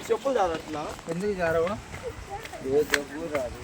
చెప్పులు కాదు అట్లా ఎందుకు జారవు ఏ చెప్పు రాదు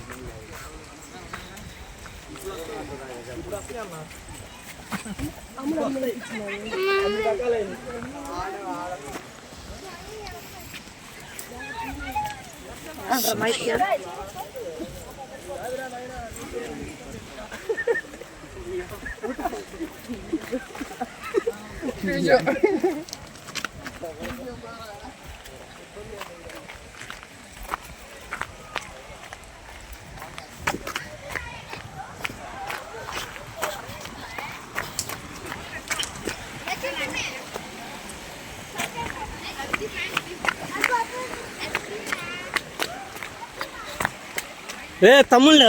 ఏ తమ్ముళ్ళు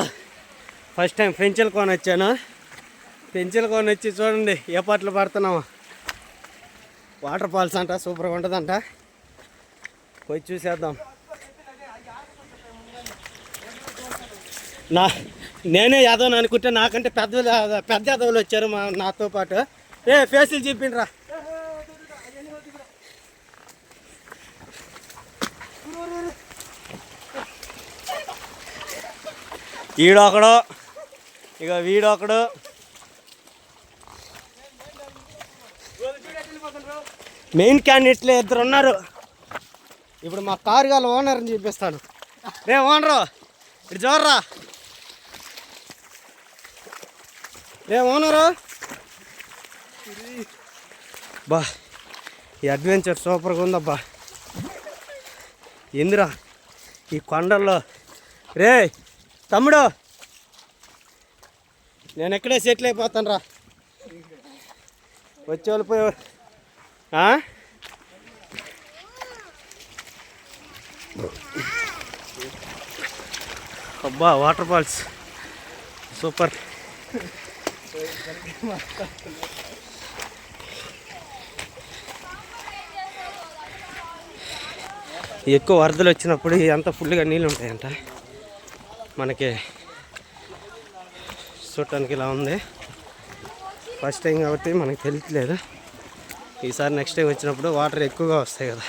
ఫస్ట్ టైం పెంచల కోన వచ్చాను. పెంచల కోన వచ్చి చూడండి ఏ పాటలు పాడుతున్నామా. వాటర్ ఫాల్స్ అంట, సూపర్గా ఉంటుందంట. పోయి చూసేద్దాం. నేనే యాదవ్ అనుకుంటే నాకంటే పెద్ద యాదవులు వచ్చారు నాతో పాటు. ఏ ఫేసులు చూపిండ్రా. ఈడొకడు, ఇక వీడొకడు. మెయిన్ క్యాండిడేట్లు ఇద్దరు ఉన్నారు. ఇప్పుడు మా కారు గల ఓనర్ని చూపిస్తాను. రే ఓనరు ఇటు చూడరా. రే ఓనరు, బా ఈ అడ్వెంచర్ సూపర్గా ఉందబ్బా. ఎందురా ఈ కొండల్లో. రే తమ్ముడు, నేను ఎక్కడే సెటిల్ అయిపోతాను రా. వచ్చేవాళ్ళు పోయి. అబ్బా వాటర్ ఫాల్స్ సూపర్. ఎక్కువ వరదలు వచ్చినప్పుడు అంత ఫుల్గా నీళ్ళు ఉంటాయంట. మనకి చూడటానికి ఇలా ఉంది. ఫస్ట్ టైం కాబట్టి మనకి తెలియట్లేదు. ఈసారి నెక్స్ట్ టైం వచ్చినప్పుడు వాటర్ ఎక్కువగా వస్తాయి కదా.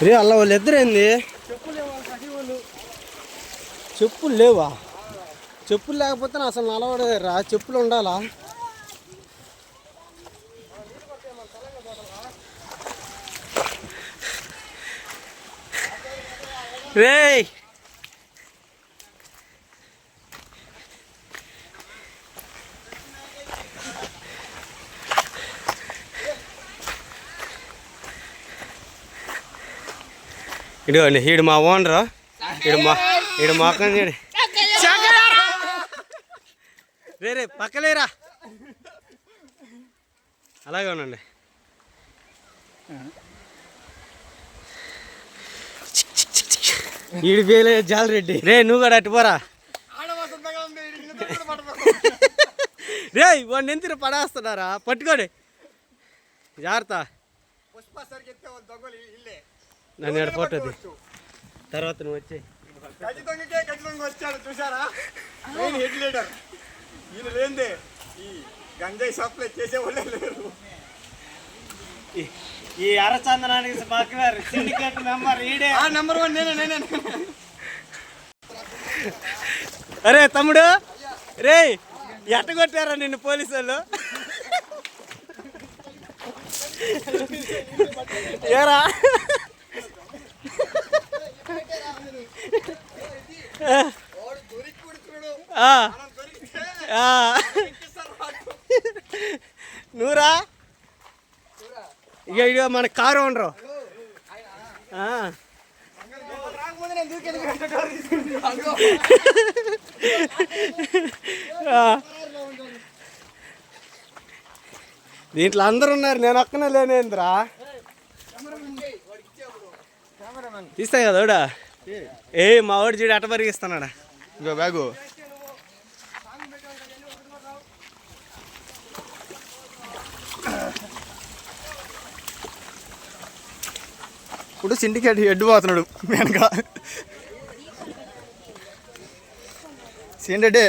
రే అలా వాళ్ళు ఎదురైంది. చెప్పులు లేవా? చెప్పులు లేకపోతే అసలు నలవడరా. చెప్పులు ఉండాలా? రే ఇదిగోండి, ఈడు మా ఓనరు. ఈడు మొక్కని చూడు. రే పక్కలేరా. అలాగే ఉండండి. ఈడు పేలే జాలరెడ్డి. రే నువ్వు కూడా అట్టు పోరా. రే వాడిని ఎంత పడేస్తున్నారా. పట్టుకోండి జాగ్రత్త. నన్ను ఎడ ఫోటో తర్వాత నువ్వు వచ్చి. వచ్చాడు చూసారా, హెడ్ లీడర్ ఈయన లేదే ఈ గంజాయి సప్లై చేసేవాళ్ళే లేరు. ఈ అరచందనానికి సిండికేట్ మెంబర్ ఈడే. నెంబర్ 1 నేనే. అరే తమ్ముడు, రే ఎట్ట కొట్టారా నిన్ను పోలీసు వాళ్ళు? ఏరా నువ్వురా. ఇక మన కారు ఉండరు. దీంట్లో అందరు ఉన్నారు, నేను ఒక్కనే లేనేంద్రా. తీస్తాయి కదా ఓడా. ఏ మా వాడు చూడు అట్ట పరిగిస్తున్నాడా. ఇంకో బ్యాగు ఇప్పుడు సిండికేట్ హెడ్ పోతున్నాడు వెనక. సిండే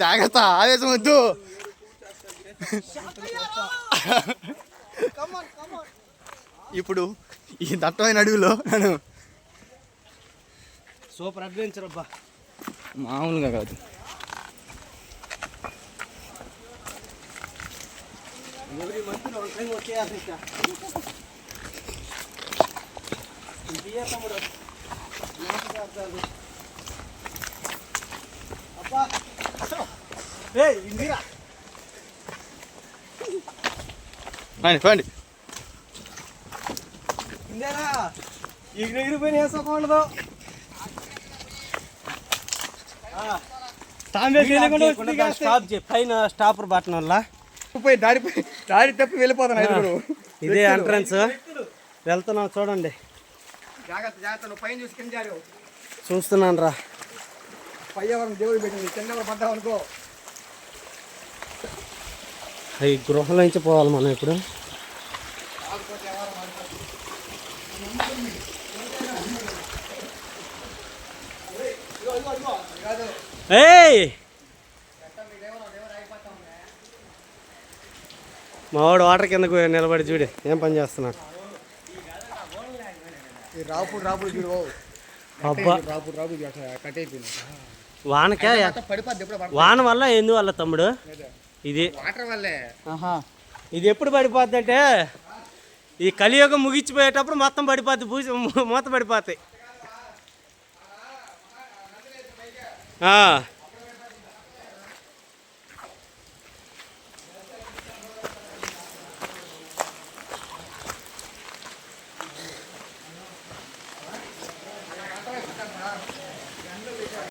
జాగ్రత్త, ఆవేశం వద్దు. ఇప్పుడు ఈ దట్టమైన అడవిలో నేను సూపర్ అడ్వెంచర్ అబ్బా, మామూలుగా కాదు. ఎవ్రీ మంత్ టైం వచ్చేయాలి. తమ్ముడు అబ్బా ఇందిరా పండి ఇందేనా ఎగిరిపోయిన వేసుకోకూడదు. స్టాప్ చేయి, పైన స్టాపర్ బటన్ వల్ల దారి తప్పి వెళ్ళిపోతాను. ఇదే ఎంట్రన్స్ వెళ్తున్నాం చూడండి. చూస్తున్నాను రా. దేవుడు పెట్టింది, కింద పడ్డావు అనుకో. ఈ గృహలో నుంచి పోవాలి మనం ఇప్పుడు. ఏయ్ మావాడు వాటర్ కిందకు నిలబడి చూడు ఏం పని చేస్తున్నాడు. రాపుడు చూడు. అబ్బా వానకే వాన వల్ల ఎందువల్ల తమ్ముడు ఇది వాటర్ వల్లే. ఇది ఎప్పుడు పడిపోద్ది అంటే ఈ కలియుగం ముగిచ్చిపోయేటప్పుడు మొత్తం పడిపోద్ది, మూత పడిపోతాయి.